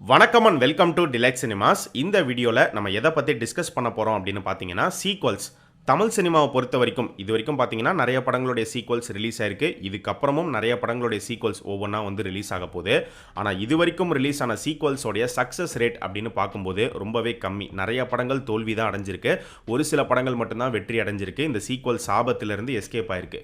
வணக்கம் and welcome to delight cinemas. இந்த வீடியோவில் நம்ம எதை பற்றி டிஸ்கஸ் பண்ண போகிறோம் அப்படின்னு பார்த்தீங்கன்னா சீக்வல்ஸ். தமிழ் சினிமாவை பொறுத்த வரைக்கும் இது வரைக்கும் பார்த்தீங்கன்னா நிறைய படங்களுடைய சீக்வல்ஸ் ரிலீஸ் ஆயிருக்கு. இதுக்கப்புறமும் நிறைய படங்களுடைய சீக்வல்ஸ் ஒவ்வொன்றா வந்து ரிலீஸ் ஆக போகுது. ஆனால் இது வரைக்கும் ரிலீஸ் ஆன சீக்வல்ஸோடைய சக்ஸஸ் ரேட் அப்படின்னு பார்க்கும்போது ரொம்பவே கம்மி. நிறைய படங்கள் தோல்வி தான் அடைஞ்சிருக்கு. ஒரு சில படங்கள் மட்டும்தான் வெற்றி அடைஞ்சிருக்கு. இந்த சீக்வல்ஸ் ஆபத்திலிருந்து எஸ்கேப் ஆயிருக்கு.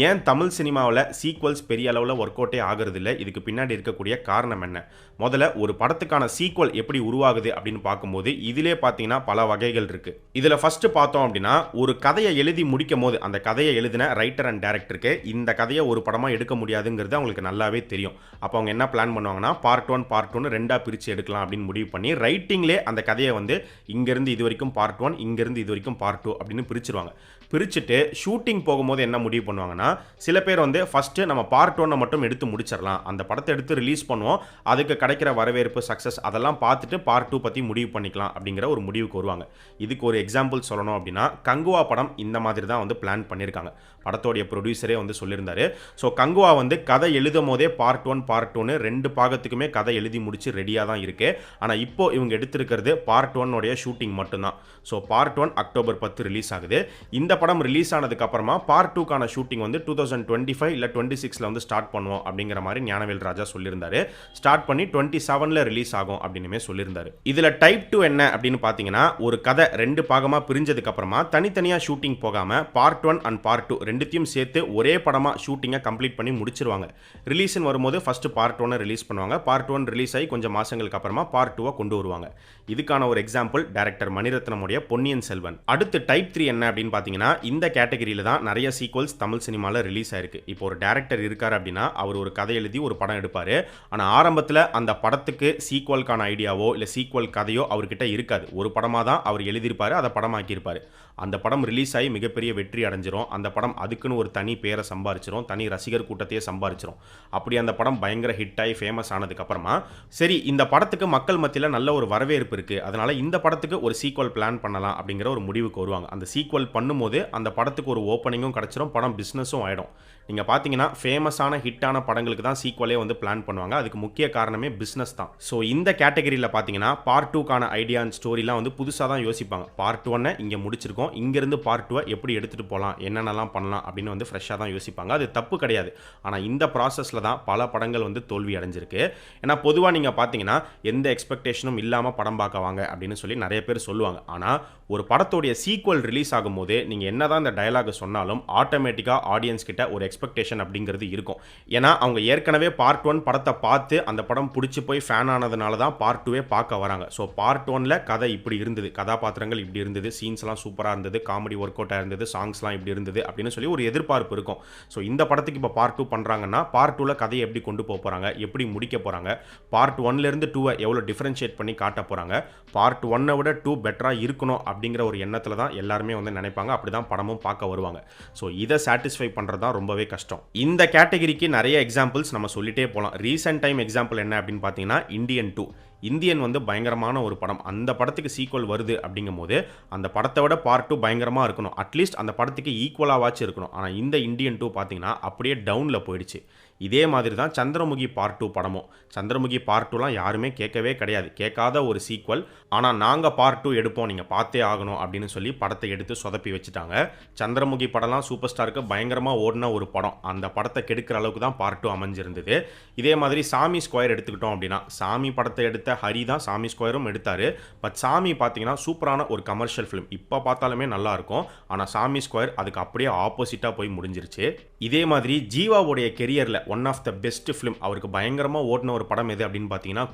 ஏன் தமிழ் சினிமாவில் சீக்வல்ஸ் பெரிய அளவில் ஒர்க் அவுட்டே ஆகிறது இல்லை? இதுக்கு பின்னாடி இருக்கக்கூடிய காரணம் என்ன? முதல்ல ஒரு படத்துக்கான சீக்வல் எப்படி உருவாகுது அப்படின்னு பார்க்கும்போது இதிலே பார்த்தீங்கன்னா பல வகைகள் இருக்குது. இதில் ஃபர்ஸ்ட் பார்த்தோம் அப்படின்னா ஒரு கதையை எழுதி முடிக்கும் போது அந்த கதையை எழுதின ரைட்டர் அண்ட் டைரக்டருக்கு இந்த கதையை ஒரு படமாக எடுக்க முடியாதுங்கிறது அவங்களுக்கு நல்லாவே தெரியும். அப்போ அவங்க என்ன பிளான் பண்ணுவாங்கன்னா பார்ட் 1 பார்ட் 2 ரெண்டாக பிரித்து எடுக்கலாம் அப்படின்னு முடிவு பண்ணி ரைட்டிங்லே அந்த கதையை வந்து இங்கேருந்து இது வரைக்கும் பார்ட் 1 இங்கேருந்து இது வரைக்கும் பார்ட் 2 அப்படின்னு பிரிச்சுருவாங்க. பிரிச்சுட்டு ஷூட்டிங் போகும்போது என்ன முடிவு பண்ணுவாங்கன்னா சில பேர் வந்து ஃபஸ்ட்டு நம்ம பார்ட் 1 மட்டும் எடுத்து முடிச்சிடலாம், அந்த படத்தை எடுத்து ரிலீஸ் பண்ணுவோம், அதுக்கு கிடைக்கிற வரவேற்பு சக்ஸஸ் அதெல்லாம் பார்த்துட்டு பார்ட் 2 பற்றி முடிவு பண்ணிக்கலாம் அப்படிங்கிற ஒரு முடிவுக்கு வருவாங்க. இதுக்கு ஒரு எக்ஸாம்பிள் சொல்லணும் அப்படின்னா கங்குவா படம் இந்த மாதிரி தான் வந்து பிளான் பண்ணியிருக்காங்க. படத்தோடைய ப்ரொடியூசரே வந்து சொல்லியிருந்தாரு. ஸோ கங்குவா வந்து கதை எழுதும் போதே பார்ட் 1 பார்ட் 2 ரெண்டு பாகத்துக்குமே கதை எழுதி முடிச்சு ரெடியாக தான் இருக்கு. ஆனால் இப்போ இவங்க எடுத்திருக்கிறது பார்ட் 1 உடைய ஷூட்டிங் மட்டும்தான். ஸோ பார்ட் 1 அக்டோபர் 10 ரிலீஸ் ஆகுது. இந்த படம் ரிலீஸ் ஆனதுக்கு அப்புறமா பார்ட் 2க்கான ஷூட்டிங் வந்து 2025 இல்லை 26ல வந்து ஸ்டார்ட் பண்ணுவோம் அப்படிங்கிற மாதிரி ஞானவேல் ராஜா சொல்லியிருந்தாரு. ஸ்டார்ட் பண்ணி 27ல ரிலீஸ் ஆகும் அப்படின்னு சொல்லியிருந்தாரு. இதுல டைப் 2 என்ன அப்படின்னு பார்த்தீங்கன்னா ஒரு கதை ரெண்டு பாகமா பிரிஞ்சதுக்கு அப்புறமா தனித்தனியா ஷூட்டிங் போகாம பார்ட் 1 அண்ட் பார்ட் 2 ரெண்டுத்தையும் சேர்த்து ஒரே படமா ஷூட்டிங்கை கம்ப்ளீட் பண்ணி முடிச்சிருவாங்க. ரிலீஸ்னு வரும்போது ஃபர்ஸ்ட் பார்ட் 1 ரிலீஸ் பண்ணுவாங்க. பார்ட் 1 ரிலீஸ் ஆகி கொஞ்சம் மாசங்களுக்கு அப்புறமா பார்ட் 2 கொண்டு வருவாங்க. இதுக்கான ஒரு எக்ஸாம்பிள் டைரக்டர் மணிரத்னமுடைய பொன்னியின் செல்வன். அடுத்து டைப் 3 என்ன அப்படின்னு பார்த்தீங்கன்னா இந்த கேட்டகரியில தான் நிறைய சீக்வல்ஸ் தமிழ் சினிமாவில் ரிலீஸ் ஆயிருக்கு. இப்போ ஒரு டைரக்டர் இருக்காரு அப்படின்னா அவர் ஒரு கதை எழுதி ஒரு படம் எடுப்பாரு. ஆனால் ஆரம்பத்தில் அந்த படத்துக்கு சீக்வலுக்கான ஐடியாவோ இல்லை சீக்வல் கதையோ அவர்கிட்ட இருக்காது. ஒரு படமாக தான் அவர் எழுதியிருப்பாரு, அதை படமாக்கியிருப்பாரு. அந்த படம் ரிலீஸ் ஆகி மிகப்பெரிய வெற்றி அடைஞ்சிரும். அந்த படம் அதுக்குன்னு ஒரு தனி பேரை சம்பாரிச்சிரும், தனி ரசிகர் கூட்டத்தையே சம்பாரிச்சிரும். அப்படி அந்த படம் பயங்கர ஹிட் ஆகி ஃபேமஸ் ஆனதுக்கு அப்புறமா சரி இந்த படத்துக்கு மக்கள் மத்தியில் நல்ல ஒரு வரவேற்பு இருக்கு, அதனால இந்த படத்துக்கு ஒரு சீக்வல் பிளான் பண்ணலாம் அப்படிங்கிற ஒரு முடிவுக்கு வருவாங்க. அந்த சீக்வல் பண்ணும்போது அந்த படத்துக்கு ஒரு ஓப்பனிங்கும் கிடைச்சிரும், படம் பிஸ்னஸும் ஆயிடும். நீங்கள் பார்த்தீங்கன்னா ஃபேமஸான ஹிட்டான படங்களுக்கு தான் சீக்வலே வந்து பிளான் பண்ணுவாங்க. அதுக்கு முக்கிய காரணமே பிஸ்னஸ் தான். ஸோ இந்த கேட்டகரியில் பார்த்தீங்கன்னா பார்ட் 2க்கான ஐடியா அண்ட் ஸ்டோரிலாம் வந்து புதுசாக தான் யோசிப்பாங்க. பார்ட் 1 இங்கே முடிச்சிருக்கோம், இங்கேருந்து பார்ட் 2 எப்படி எடுத்துகிட்டு போகலாம், என்னென்னலாம் பண்ணலாம் அப்படின்னு வந்து ஃப்ரெஷ்ஷாக தான் யோசிப்பாங்க. அது தப்பு கிடையாது. ஆனால் இந்த ப்ராசஸில் தான் பல படங்கள் வந்து தோல்வி அடைஞ்சிருக்கு. ஏன்னா பொதுவாக நீங்கள் பார்த்தீங்கன்னா எந்த எக்ஸ்பெக்டேஷனும் இல்லாமல் படம் பார்க்க வாங்க அப்படின்னு சொல்லி நிறைய பேர் சொல்லுவாங்க. ஆனால் ஒரு படத்தோடைய சீக்வல் ரிலீஸ் ஆகும்போது நீங்கள் என்ன தான் இந்த டயலாக் சொன்னாலும் ஆட்டோமேட்டிக்காக ஆடியன்ஸ் கிட்ட ஒரு எக்ஸ்பெக்டேஷன் அப்படிங்கிறது இருக்கும். ஏன்னா அவங்க ஏற்கனவே பார்ட் 1 படத்தை பார்த்து அந்த படம் பிடிச்சி போய் ஃபேன் ஆனதுனால தான் பார்ட் 2 பார்க்க வராங்க. ஸோ பார்ட் 1ல கதை இப்படி இருந்தது, கதாபாத்திரங்கள் இப்படி இருந்தது, சீன்ஸ்லாம் சூப்பராக இருந்தது, காமெடி ஒர்க் அவுட்டாக இருந்தது, சாங்ஸ்லாம் இப்படி இருந்தது அப்படின்னு சொல்லி ஒரு எதிர்பார்ப்பு இருக்கும். ஸோ இந்த படத்துக்கு இப்போ பார்ட் 2 பண்ணுறாங்கன்னா பார்ட் 2ல கதையை எப்படி கொண்டு போக போகிறாங்க, எப்படி முடிக்க போகிறாங்க, பார்ட் 1லேருந்து 2 எவ்வளோ டிஃபரன்ஷியேட் பண்ணி காட்ட போகிறாங்க, பார்ட் 1 விட 2 பெட்டராக இருக்கணும் அப்படிங்கிற ஒரு எண்ணத்தில் தான் எல்லாருமே வந்து நினைப்பாங்க. அப்படி தான் படமும் பார்க்க வருவாங்க. ஸோ இதை சாட்டிஸ்ஃபை பண்ணுறது தான் ரொம்பவே கஷ்டம். இந்த கேட்டகரிக்கு நிறைய எக்ஸாம்பிள்ஸ் நம்ம சொல்லிட்டே போகலாம். ரீசெண்ட் டைம் எக்ஸாம்பிள் என்ன அப்படின்னு பார்த்தீங்கன்னா இந்தியன் 2. இந்தியன் வந்து பயங்கரமான ஒரு படம். அந்த படத்துக்கு சீக்வல் வருது அப்படிங்கும் போது அந்த படத்தை விட பார்ட் 2 பயங்கரமாக இருக்கணும், அட்லீஸ்ட் அந்த படத்துக்கு ஈக்குவலாகவாச்சும் இருக்கணும். ஆனால் இந்த இந்தியன் 2 பார்த்தீங்கன்னா அப்படியே டவுனில் போயிடுச்சு. இதே மாதிரி தான் சந்திரமுகி பார்ட் 2 படமும். சந்திரமுகி பார்ட் 2லாம் யாருமே கேட்கவே கிடையாது, கேட்காத ஒரு சீக்வல். ஆனால் நாங்கள் பார்ட் 2 எடுப்போம், நீங்கள் பார்த்தே ஆகணும் அப்படின்னு சொல்லி படத்தை எடுத்து சொதப்பி வச்சுட்டாங்க. சந்திரமுகி படம்லாம் சூப்பர் ஸ்டாருக்கு பயங்கரமாக ஓடின ஒரு படம். அந்த படத்தை கெடுக்கிற அளவுக்கு தான் பார்ட் 2 அமைஞ்சிருந்தது. இதே மாதிரி சாமி ஸ்கொயர் எடுத்துக்கிட்டோம் அப்படின்னா சாமி படத்தை எடுத்த ஹரி தான் சாமி ஸ்கொயரும் எடுத்தார். பட் சாமி பார்த்தீங்கன்னா சூப்பரான ஒரு கமர்ஷியல் ஃபிலிம், இப்போ பார்த்தாலுமே நல்லாயிருக்கும். ஆனால் சாமி ஸ்கொயர் அதுக்கு அப்படியே ஆப்போசிட்டாக போய் முடிஞ்சிருச்சு. இதே மாதிரி ஜீவாவுடைய கெரியரில் one of the best film, அவருக்கு பயங்கரமாக ஓடின ஒரு படம் எது அப்படின்னு பார்த்தீங்கன்னா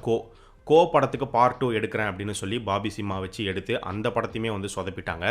கோ படத்துக்கு பார்ட் 2 எடுக்கிறேன் அப்படின்னு சொல்லி பாபி சிம்மா வச்சு எடுத்து அந்த படத்தையுமே வந்து சொதப்பிட்டாங்க.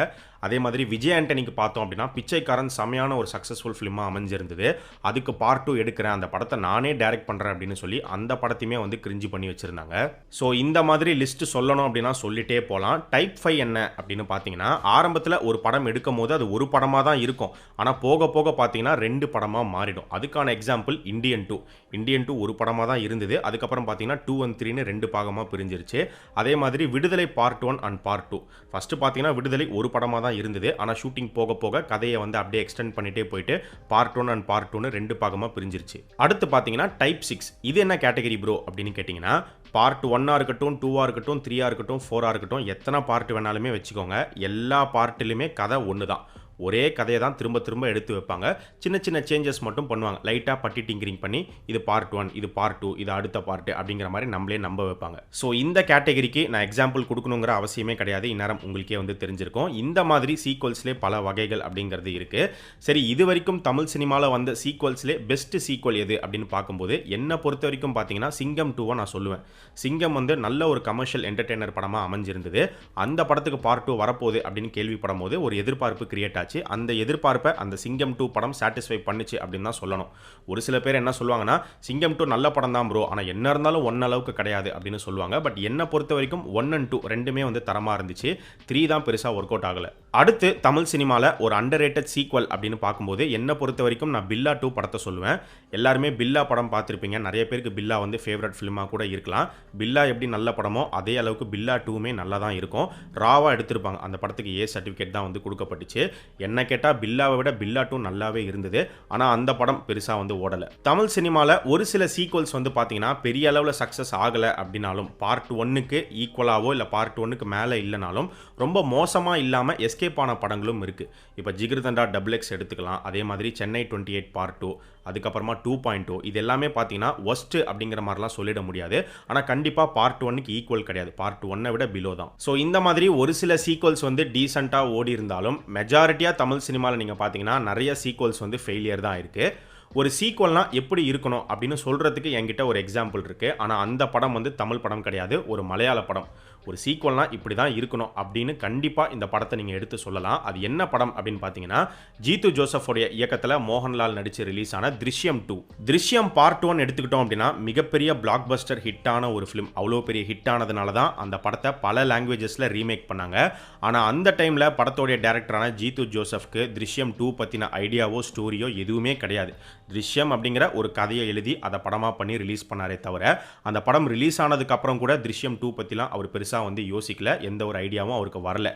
அதே மாதிரி விஜய் ஆண்டனிக்கு பார்த்தோம் அப்படின்னா பிச்சைக்காரன் செமையான ஒரு சக்ஸஸ்ஃபுல் ஃபிலிமாக அமைஞ்சிருந்தது. அதுக்கு பார்ட் 2 எடுக்கிறேன், அந்த படத்தை நானே டைரக்ட் பண்ணுறேன் அப்படின்னு சொல்லி அந்த படத்தையுமே வந்து கிரிஞ்சு பண்ணி வச்சுருந்தாங்க. ஸோ இந்த மாதிரி லிஸ்ட் சொல்லணும் அப்படின்னா சொல்லிட்டே போகலாம். டைப் 5 என்ன அப்படின்னு பார்த்தீங்கன்னா ஆரம்பத்தில் ஒரு படம் எடுக்கும் போது அது ஒரு படமாக தான் இருக்கும். ஆனால் போக போக பார்த்தீங்கன்னா 2 படமாக மாறிடும். அதுக்கான எக்ஸாம்பிள் இந்தியன் 2 ஒரு படமாக தான் இருந்தது. அதுக்கப்புறம் பார்த்தீங்கன்னா 2 and 3ன்னு 2 பாகமாக பிரிஞ்சிருச்சு. அதே மாதிரி விடுதலை பார்ட் 1 அண்ட் பார்ட் 2. ஃபர்ஸ்ட் பார்த்தீங்கன்னா விடுதலை ஒரு படமாக தான் இருந்தது. ஆனால் ஷூட்டிங் போக போக கதையை வந்து அப்படியே எக்ஸ்டெண்ட் பண்ணிட்டே போயிட்டு பார்ட் 1 அண்ட் பார்ட் 2ன்னு 2 பாகமாக பிரிஞ்சிருச்சு. அடுத்து பார்த்தீங்கன்னா டைப் 6. இது என்ன கேட்டகரி ப்ரோ அப்படின்னு கேட்டிங்கன்னா பார்ட் 1 இருக்கட்டும், 2 இருக்கட்டும், 3 இருக்கட்டும், 4 இருக்கட்டும், எத்தனை பார்ட் வேணாலுமே வச்சுக்கோங்க. எல்லா பார்ட்டிலுமே கதை ஒன்று தான். ஒரே கதையை தான் திரும்ப திரும்ப எடுத்து வைப்பாங்க. சின்ன சின்ன சேஞ்சஸ் மட்டும் பண்ணுவாங்க. லைட்டாக பட்டி டிங்கரிங் பண்ணி இது பார்ட் 1, இது பார்ட் 2, இது அடுத்த பார்ட் அப்படிங்கிற மாதிரி நம்மளே நம்ப வைப்பாங்க. ஸோ இந்த கேட்டகரிக்கு நான் எக்ஸாம்பிள் கொடுக்கணுங்கிற அவசியமே கிடையாது. இந்நேரம் உங்களுக்கே வந்து தெரிஞ்சிருக்கும். இந்த மாதிரி சீக்வல்ஸ்லேயே பல வகைகள் அப்படிங்கிறது இருக்குது. சரி, இது வரைக்கும் தமிழ் சினிமாவில் வந்த சீக்வல்ஸ்லேயே பெஸ்ட் சீக்வல் எது அப்படின்னு பார்க்கும்போது என்னை பொறுத்த வரைக்கும் பார்த்தீங்கன்னா சிங்கம் 2 நான் சொல்லுவேன். சிங்கம் வந்து நல்ல ஒரு கமர்ஷியல் என்டர்டெய்னர் படமாக அமைஞ்சிருந்தது. அந்த படத்துக்கு பார்ட் 2 வரப்போகுது அப்படின்னு கேள்விப்படும் போது ஒரு எதிர்பார்ப்பு கிரியேட் ஆச்சு. அந்த எதிர்பார்ப்பை அந்த சிங்கம் 2 படம் சாட்டிஸ்ஃபை பண்ணுச்சு அப்படின்னு தான் சொல்லணும். ஒரு சில பேர் என்ன சொல்லுவாங்கன்னா, சிங்கம் 2 நல்ல படம் தான் ப்ரோ, ஆனால் என்ன இருந்தாலும் 1 அளவுக்கு கிடையாது அப்படின்னு சொல்லுவாங்க. பட் என்னை பொறுத்த வரைக்கும் 1 and 2 ரெண்டுமே வந்து தரமாக இருந்துச்சு. 3 தான் பெருசாக ஒர்க் அவுட் ஆகலை. அடுத்து தமிழ் சினிமாவில் ஒரு அண்டர் ரேட்டட் சீக்வல் அப்படின்னு பார்க்கும்போது என்னை பொறுத்த வரைக்கும் நான் பில்லா 2 படத்தை சொல்லுவேன். எல்லாருமே பில்லா படம் பார்த்துருப்பீங்க. நிறைய பேருக்கு பில்லா வந்து ஃபேவரட் ஃபிலிமாக கூட இருக்கலாம். பில்லா எப்படி நல்ல படமோ அதே அளவுக்கு பில்லா 2மே நல்லா தான் இருக்கும். ராவாக எடுத்திருப்பாங்க. அந்த படத்துக்கு ஏ சர்டிஃபிகேட் தான் வந்து கொடுக்கப்பட்டுச்சு. என்ன கேட்டால் பில்லாவை விட பில்லா 2 நல்லாவே இருந்தது. ஆனால் அந்த படம் பெருசாக வந்து ஓடலை. தமிழ் சினிமாவில் ஒரு சில சீக்வல்ஸ் வந்து பார்த்தீங்கன்னா பெரிய அளவில் சக்ஸஸ் ஆகலை அப்படின்னாலும் பார்ட் 1க்கு ஈக்குவலாகவோ இல்லை பார்ட் 1க்கு மேலே இல்லைனாலும் ரொம்ப மோசமாக இல்லாமல் எஸ்கேப் ஆன படங்களும் இருக்குது. இப்போ ஜிகிர்தண்டா XX எடுத்துக்கலாம். அதே மாதிரி சென்னை 28 பார்ட் 2, அதுக்கப்புறமா 2.0, இது எல்லாமே பார்த்தீங்கன்னா ஒஸ்ட் அப்படிங்கிற மாதிரிலாம் சொல்லிட முடியாது. ஆனால் கண்டிப்பாக பார்ட் 1க்கு ஈக்குவல் கிடையாது. பார்ட் 1 விட பிலோ தான். ஸோ இந்த மாதிரி ஒரு சில சீக்வல்ஸ் வந்து டீசெண்டாக ஓடி இருந்தாலும் மெஜாரிட்டியாக தமிழ் சினிமாவில் நீங்கள் பார்த்தீங்கன்னா நிறைய சீக்வல்ஸ் வந்து ஃபெயிலியர் தான் இருக்குது. ஒரு சீக்வல்னா எப்படி இருக்கணும் அப்படின்னு சொல்கிறதுக்கு என்கிட்ட ஒரு எக்ஸாம்பிள் இருக்குது. ஆனால் அந்த படம் வந்து தமிழ் படம் கிடையாது, ஒரு மலையாள படம். ஒரு சீக்வல்னா இப்படி தான் இருக்கணும் அப்படின்னு கண்டிப்பாக இந்த படத்தை நீங்கள் எடுத்து சொல்லலாம். அது என்ன படம் அப்படின்னு பார்த்தீங்கன்னா, ஜீத்து ஜோசஃபோடைய இயக்கத்தில் மோகன்லால் நடித்து ரிலீஸ் ஆன திருஷ்யம் 2. திருஷ்யம் பார்ட் 1 எடுத்துக்கிட்டோம் அப்படின்னா மிகப்பெரிய பிளாக் பஸ்டர் ஹிட்டான ஒரு ஃபிலிம். அவ்வளோ பெரிய ஹிட் ஆனதுனால தான் அந்த படத்தை பல லாங்குவேஜஸில் ரீமேக் பண்ணாங்க. ஆனால் அந்த டைமில் படத்தோடைய டேரக்டரான ஜீத்து ஜோசப்க்கு திருஷ்யம் 2 பற்றின ஐடியாவோ ஸ்டோரியோ எதுவுமே கிடையாது. திருஷ்யம் அப்படிங்கிற ஒரு கதையை எழுதி அதை படமாக பண்ணி ரிலீஸ் பண்ணாரே தவிர அந்த படம் ரிலீஸ் ஆனதுக்கு அப்புறம் கூட திருஷ்யம் 2 பற்றிலாம் அவர் பெருசாக வந்து யோசிக்கல. எந்த ஒரு ஐடியாவும் அவருக்கு வரல.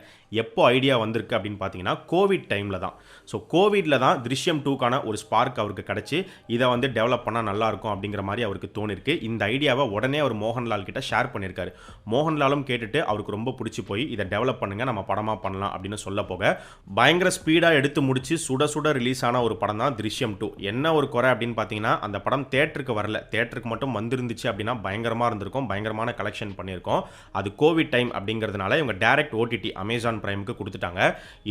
எப்போ ஐடியா வந்திருக்கு அப்படின்னு பார்த்தீங்கன்னா கோவிட் டைமில் தான். ஸோ கோவிட்ல தான் திருஷ்யம் 2க்கான ஒரு ஸ்பார்க் அவருக்கு கிடச்சி இதை வந்து டெவலப் பண்ணால் நல்லாயிருக்கும் அப்படிங்கிற மாதிரி அவருக்கு தோணிருக்கு. இந்த ஐடியாவை உடனே அவர் மோகன்லால் கிட்ட ஷேர் பண்ணியிருக்காரு. மோகன்லாலும் கேட்டுட்டு அவருக்கு ரொம்ப பிடிச்சி போய் இதை டெவலப் பண்ணுங்க, நம்ம படமாக பண்ணலாம் அப்படின்னு சொல்ல போக பயங்கர ஸ்பீடாக எடுத்து முடிச்சு சுட சுட ரிலீஸ் ஆன ஒரு படம் தான் திருஷ்யம் 2. என்ன ஒரு குறை அப்படின்னு பார்த்தீங்கன்னா அந்த படம் தேட்டருக்கு வரல. தேட்டருக்கு மட்டும் வந்திருந்துச்சு அப்படின்னா பயங்கரமாக இருந்திருக்கும், பயங்கரமான கலெக்ஷன் பண்ணியிருக்கோம். அது கோவிட் டைம் அப்படிங்கிறதுனால இவங்க டைரக்ட் ஓடிடி அமேசான் பிரைமுக்கு கொடுத்துட்டாங்க.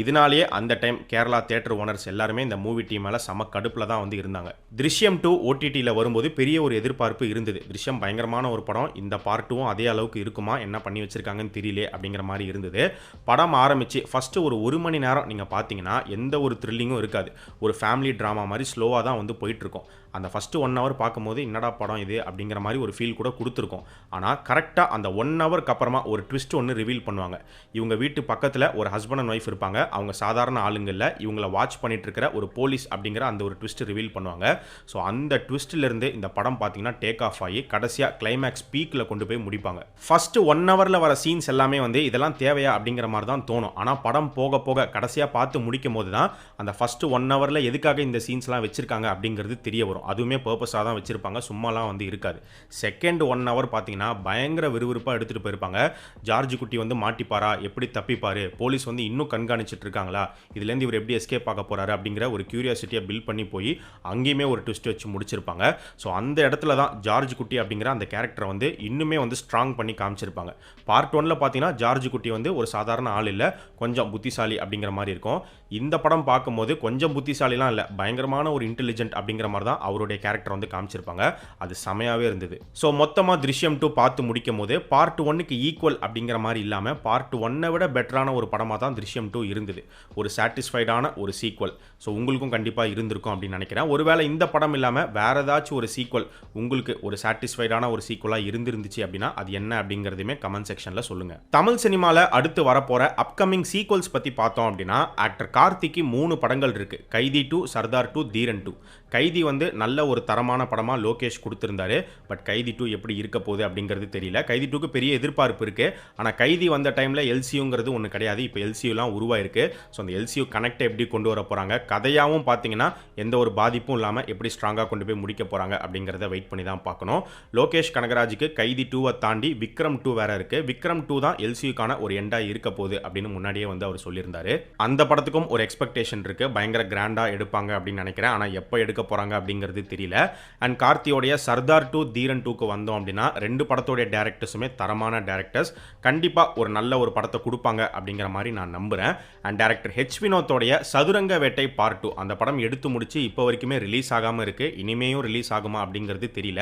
இதனாலேயே அந்த டைம் கேரளா தியேட்டர் ஓனர்ஸ் எல்லாருமே இந்த மூவி டீம் மேலே செம கடுப்பில் தான் வந்து இருந்தாங்க. திருஷ்யம் 2 ஓடிடியில் வரும்போது பெரிய ஒரு எதிர்பார்ப்பு இருந்தது. திருஷ்யம் பயங்கரமான ஒரு படம், இந்த பார்ட் 2வும் அதே அளவுக்கு இருக்குமா, என்ன பண்ணி வச்சிருக்காங்கன்னு தெரியல அப்படிங்கிற மாதிரி இருந்தது. படம் ஆரம்பிச்சு ஃபஸ்ட்டு ஒரு மணி நேரம் நீங்கள் பார்த்தீங்கன்னா எந்த ஒரு த்ரில்லிங்கும் இருக்காது. ஒரு ஃபேமிலி ட்ராமா மாதிரி ஸ்லோவாக தான் வந்து போயிட்டுருக்கும். அந்த ஃபஸ்ட்டு 1 hour பார்க்கும்போது என்னடா படம் இது அப்படிங்கிற மாதிரி ஒரு ஃபீல் கூட கொடுத்துருக்கோம். ஆனால் கரெக்டாக அந்த 1 hourக்கு அப்புறமா ஒரு ட்விஸ்ட் ஒன்று ரிவீல் பண்ணுவாங்க. இவங்க வீட்டு பக்கத்தில் ஒரு ஹஸ்பண்ட் அண்ட் ஒய்ஃப் இருப்பாங்க. அவங்க சாதாரண ஆளுங்களில் இவங்கள வாட்ச் பண்ணிட்டு இருக்கிற ஒரு போலீஸ் அப்படிங்கிற அந்த ஒரு ட்விஸ்ட் ரிவீல் பண்ணுவாங்க. ஸோ அந்த ட்விஸ்ட்லேருந்து இந்த படம் பார்த்தீங்கன்னா டேக் ஆஃப் ஆகி கடைசியாக கிளைமேக்ஸ் பீக்கில் கொண்டு போய் முடிப்பாங்க. ஃபஸ்ட்டு 1 hourல வர சீன்ஸ் எல்லாமே வந்து இதெல்லாம் தேவையா அப்படிங்கிற மாதிரி தான் தோணும். ஆனால் படம் போக போக கடைசியாக பார்த்து முடிக்கும் போது தான் அந்த ஃபஸ்ட்டு 1 hourல எதுக்காக இந்த சீன்ஸ்லாம் வச்சிருக்காங்க அப்படிங்கிறது தெரிய வரும். அதுவுமே பர்பஸாக தான் வச்சிருப்பாங்க, சும்மாலாம் வந்து இருக்காது. செகண்ட் 1 hour பார்த்தீங்கன்னா பயங்கர விறுவிறுப்பாக எடுத்துகிட்டு போயிருப்பாங்க. ஜார்ஜ் குட்டி வந்து மாட்டிப்பாரா, எப்படி தப்பிப்பாரு, போலீஸ் வந்து இன்னும் கண்காணிச்சிட்டு இருக்காங்களா, இதுலேருந்து இவர் எப்படி எஸ்கேப் ஆக போறாரு அப்படிங்கிற ஒரு கியூரியாசிட்டியை பில்ட் பண்ணி போய் அங்கேயுமே ஒரு ட்விஸ்ட் வச்சு முடிச்சிருப்பாங்க. ஸோ அந்த இடத்துல தான் ஜார்ஜ் குட்டி அப்படிங்கிற அந்த கேரக்டரை வந்து இன்னுமே வந்து ஸ்ட்ராங் பண்ணி காமிச்சிருப்பாங்க. பார்ட் 1ல பார்த்தீங்கன்னா ஜார்ஜ் குட்டி வந்து ஒரு சாதாரண ஆள் இல்லை, கொஞ்சம் புத்திசாலி அப்படிங்கிற மாதிரி இருக்கும். இந்த படம் பார்க்கும்போது கொஞ்சம் புத்திசாலிலாம் இல்லை, பயங்கரமான ஒரு இன்டெலிஜென்ட் அப்படிங்கிற மாதிரி தான் அவருடைய கேரக்டர் வந்து காமிச்சிருப்பாங்க. அது செமையாகவே இருந்தது. ஸோ மொத்தமாக திருஷ்யம் 2 பார்த்து முடிக்கும் போது பார்ட் 1க்கு ஈக்குவல் அப்படிங்கிற மாதிரி இல்லாமல் பார்ட் 1 விட பெட்டரான ஒரு படமாக தான் திருஷ்யம் 2 இருந்தது. ஒரு சாட்டிஸ்ஃபைடான ஒரு சீக்வல். ஸோ உங்களுக்கும் கண்டிப்பாக இருந்திருக்கும் அப்படின்னு நினைக்கிறேன். ஒருவேளை இந்த படம் இல்லாமல் வேற ஏதாச்சும் ஒரு சீக்வல் உங்களுக்கு ஒரு சாட்டிஸ்ஃபைடான ஒரு சீக்வலாக இருந்துருந்துச்சு அப்படின்னா அது என்ன அப்படிங்கிறதுமே கமெண்ட் செக்ஷனில் சொல்லுங்கள். தமிழ் சினிமாவில் அடுத்து வரப்போகிற அப்கமிங் சீக்வல்ஸ் பற்றி பார்த்தோம் அப்படின்னா ஆக்டர் கார்த்திக்கு 3 படங்கள் இருக்குது. கைதி 2, சர்தார் 2, தீரன் 2. கைதி வந்து நல்ல ஒரு தரமான படமா லோகேஷ் கொடுத்திருந்தாரு. பட் கைதி 2 எப்படி இருக்க போகுது அப்படிங்கிறது தெரியல. கைதி 2க்கு பெரிய எதிர்பார்ப்பு இருக்கு. ஆனா கைதி வந்த டைம்ல எல்சியூங்கிறது ஒண்ணு கிடையாது. இப்போ எல்சியூலாம் உருவாயிருக்கு. ஸோ அந்த எல்சியூ கனெக்டை எப்படி கொண்டு வர போறாங்க, கதையாவும் பார்த்தீங்கன்னா எந்த ஒரு பாதிப்பும் இல்லாம எப்படி ஸ்ட்ராங்கா கொண்டு போய் முடிக்க போறாங்க அப்படிங்கிறத வெயிட் பண்ணி தான் பார்க்கணும். லோகேஷ் கனகராஜுக்கு கைதி 2 தாண்டி விக்ரம் 2 வேற இருக்கு. விக்ரம் 2 தான் எல்சியூக்கான ஒரு எண்டா இருக்க போகுது அப்படின்னு முன்னாடியே வந்து அவர் சொல்லியிருந்தாரு. அந்த படத்துக்கும் ஒரு எக்ஸ்பெக்டேஷன் இருக்கு. பயங்கர கிராண்டா எடுப்பாங்க அப்படின்னு நினைக்கிறேன். ஆனா எப்போ எடுக்க போறாங்க அப்படிங்கிறது தெரியல. அண்ட் கார்த்தியோடைய சர்தார் 2 தீரன் 2க்கு வந்தோம் அப்படின்னா ரெண்டு படத்தோடைய டேரக்டர்ஸுமே தரமான டேரக்டர்ஸ். கண்டிப்பா ஒரு நல்ல ஒரு படத்தை கொடுப்பாங்க அப்படிங்கிற மாதிரி நான் நம்புறேன். அண்ட் டேரக்டர் ஹெச் வினோத்தோடைய சதுரங்க வேட்டை பார்ட் 2 அந்த படம் எடுத்து முடிச்சு இப்போ வரைக்குமே ரிலீஸ் ஆகாம இருக்கு. இனிமேயும் ரிலீஸ் ஆகுமா அப்படிங்கிறது தெரியல.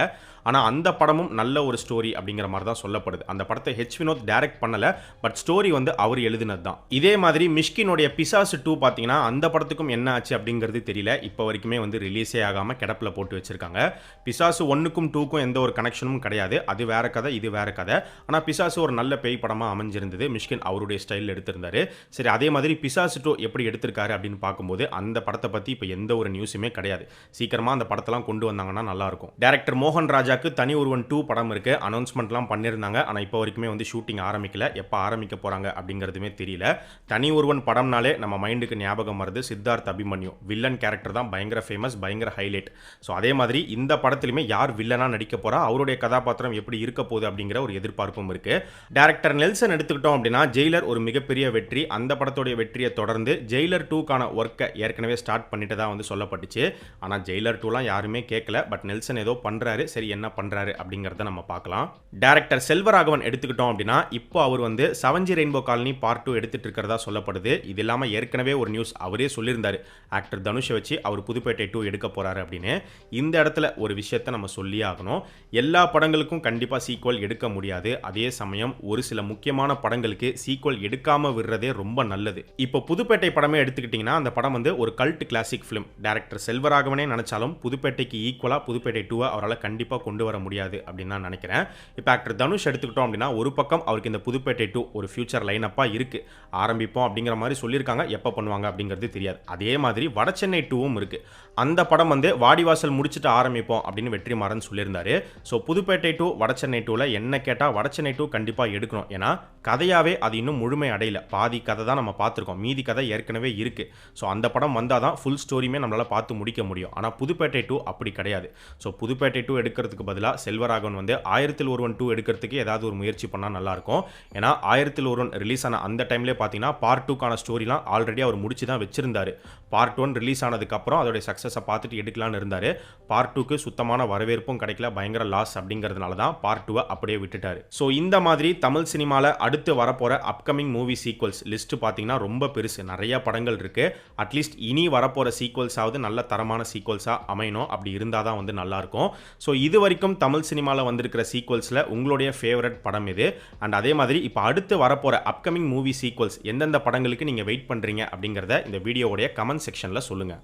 ஆனா அந்த படமும் நல்ல ஒரு ஸ்டோரி அப்படிங்கிற மாதிரி தான் சொல்லப்படுது. அந்த படத்தை ஹெச் வினோத் டைரக்ட் பண்ணல, பட் ஸ்டோரி வந்து அவர் எழுதினது தான். இதே மாதிரி மிஷ்கினுடைய பிசாசு 2 பார்த்தீங்கன்னா அந்த படத்துக்கும் என்ன ஆச்சு அப்படிங்கிறது தெரியல. இப்போ வரைக்குமே வந்து ரிலீஸே ஆகாம கிடப்பில் போட்டு வச்சிருக்காங்க. பிசாசு 1க்கும் 2க்கும் எந்த ஒரு கனெக்ஷனும் கிடையாது. அது வேற கதை, இது வேற கதை. ஆனால் பிசாசு ஒரு நல்ல பேய் படமாக அமைஞ்சிருந்தது. மிஷ்கின் அவருடைய ஸ்டைலில் எடுத்திருந்தாரு. சரி, அதே மாதிரி பிசாசு 2 எப்படி எடுத்திருக்காரு அப்படின்னு பார்க்கும்போது அந்த படத்தை பற்றி இப்போ எந்த ஒரு நியூஸுமே கிடையாது. சீக்கிரமாக அந்த படத்தெல்லாம் கொண்டு வந்தாங்கன்னா நல்லா இருக்கும். டைரக்டர் மோகன் ராஜாக்கு தனி ஒருவன் 2 படம் இருக்கு. அனௌன்ஸ்மெண்ட்லாம் பண்ணியிருந்தாங்க. ஆனால் இப்போ வரைக்குமே வந்து ஷூட்டிங் ஆரம்பிக்கல. எப்போ ஆரம்பிக்க போறாங்க அப்படிங்கிறதுமே தெரியல. தனி ஒருவன் படம்னாலே நம்ம மைண்டுக்கு ஞாபகம் வருது சித்தார்த் அபிமன்யு. வில்லன் கேரக்டர் தான் பயங்கர ஃபேமஸ், பயங்கர ஹைலைட். ஸோ அதே மாதிரி இந்த படத்திலுமே யார் வில்லனா நடிக்க போறா, அவருடைய கதாபாத்திரம் எப்படி இருக்க போகுது அப்படிங்கிற ஒரு எதிர்பார்ப்பும் இருக்கு. டைரக்டர் நெல்சன் எடுத்துக்கிட்டோம் அப்படின்னா ஜெயிலர் ஒரு மிகப்பெரிய வெற்றி. அந்த படத்தோடைய வெற்றியை தொடர்ந்து ஜெயிலர் 2க்கான ஒர்க்கை ஏற்கனவே ஸ்டார்ட் பண்ணிட்டு தான் வந்து சொல்லப்பட்டுச்சு. ஆனால் ஜெயிலர் 2லாம் யாருமே கேட்கல. பட் நெல்சன் ஏதோ பண்றாரு. சரி, என்ன பண்றாரு அப்படிங்கிறத நம்ம பார்க்கலாம். டைரக்டர் செல்வராகவன் எடுத்துக்கிட்டோம் அப்படின்னா இப்போ அவர் வந்து 7G ரெயின்போ காலனி பார்ட் 2 எடுத்துட்டு இருக்கிறதா சொல்லப்படுது. இது இல்லாம ஏற்கனவே ஒரு நியூஸ் அவரே சொல்லியிருந்தாரு. ஆக்டர் தனுஷை வச்சு அவர் புதுப்பேட்டை 2 எடுக்க போறாரு அப்படின்னு. இந்த இடத்துல ஒரு விஷயத்தை நம்ம சொல்லியே ஆகணும். எல்லா படங்களுக்கும் கண்டிப்பா சீக்வல் எடுக்க முடியாது. அதே சமயம் ஒரு சில முக்கியமான படங்களுக்கு சீக்வல் எடுக்காம விடுறதே ரொம்ப நல்லது. இப்போ புதுப்பேட்டை படமே எடுத்துக்கிட்டீங்கன்னா அந்த படம் வந்து ஒரு கல்ட் கிளாசிக் ஃபிலிம். டைரக்டர் செல்வராகவனே நினைச்சாலும் புதுப்பேட்டைக்கு ஈக்குவலா புதுப்பேட்டை 2 அவரால் கண்டிப்பா கொண்டு வர முடியாது அப்படின்னு நான் நினைக்கிறேன். இப்போ ஆக்டர் தனுஷ் எடுத்துக்கிட்டோம் அப்படின்னா ஒரு பக்கம் அவருக்கு இந்த புதுப்பேட்டை 2 ஒரு ஃபியூச்சர் லைனப்பா இருக்கு. ஆரம்பிப்போம் அப்படிங்கிற மாதிரி சொல்லியிருக்காங்க. எப்போ பண்ணுவாங்க அப்படிங்கிறது தெரியாது. அதே மாதிரி வடசென்னை 2வும் இருக்கு. அந்த படம் வந்து வாடிவாசல் முடிச்சுட்டு ஆரம்பிப்போம் அப்படின்னு வெற்றிமாறன் சொல்லியிருந்தாரு. ஸோ புதுப்பேட்டை 2 வடசென்னை 2ல என்ன கேட்டால் வடசென்னை 2 கண்டிப்பாக எடுக்கணும். ஏன்னா கதையாவே அது இன்னும் முழுமை அடையல. பாதி கதை தான் நம்ம பார்த்துருக்கோம். மீதி கதை ஏற்கனவே இருக்கு. ஸோ அந்த படம் வந்தால் தான் ஃபுல் ஸ்டோரியுமே நம்மளால் பார்த்து முடிக்க முடியும். ஆனால் புதுப்பேட்டை 2 அப்படி கிடையாது. ஸோ புதுப்பேட்டை 2 எடுக்கிறதுக்கு பதிலாக செல்வராகவன் வந்து 1000ல் ஒருவன் 2 எடுக்கிறதுக்கு ஏதாவது ஒரு முயற்சி பண்ணால் நல்லாயிருக்கும். ஏன்னா 1000ல் ஒருவன் ரிலீஸ் ஆன அந்த டைம்லேயே பார்த்தீங்கன்னா பார்ட் 2க்கான ஸ்டோரிலாம் ஆல்ரெடி அவர் முடிச்சு தான் வச்சிருந்தாரு. பார்ட் 1 ரிலீஸ் ஆனதுக்கப்புறம் அதோடைய சக்ஸஸை பார்த்துட்டு எடுக்கலான்னு இருந்தார். பார்ட் 2க்கு சுத்தமான வரவேற்பும் கிடைக்கல, பயங்கர லாஸ் அப்படிங்கிறதுனால தான் பார்ட் 2 அப்படியே விட்டுட்டாரு. ஸோ இந்த மாதிரி தமிழ் சினிமாவில் அடுத்து வரப்போகிற அப்கமிங் மூவி சீக்வல்ஸ் லிஸ்ட் பார்த்தீங்கன்னா ரொம்ப பெருசு. நிறைய படங்கள் இருக்கு. அட்லீஸ்ட் இனி வரப்போகிற சீக்வல்ஸாவது நல்ல தரமான சீக்வல்ஸாக அமையணும். அப்படி இருந்தால் தான் வந்து நல்லாயிருக்கும். ஸோ இது வரைக்கும் தமிழ் சினிமாவில் வந்திருக்கிற சீக்வல்ஸில் உங்களுடைய ஃபேவரட் படம் இது. அண்ட் அதே மாதிரி இப்போ அடுத்து வரப்போகிற அப்கமிங் மூவி சீக்வல்ஸ் எந்தெந்த படங்களுக்கு நீங்கள் வெயிட் பண்ணுறீங்க அப்படிங்கிறத இந்த வீடியோவுடைய கமெண்ட் செக்ஷனில் சொல்லுங்கள்.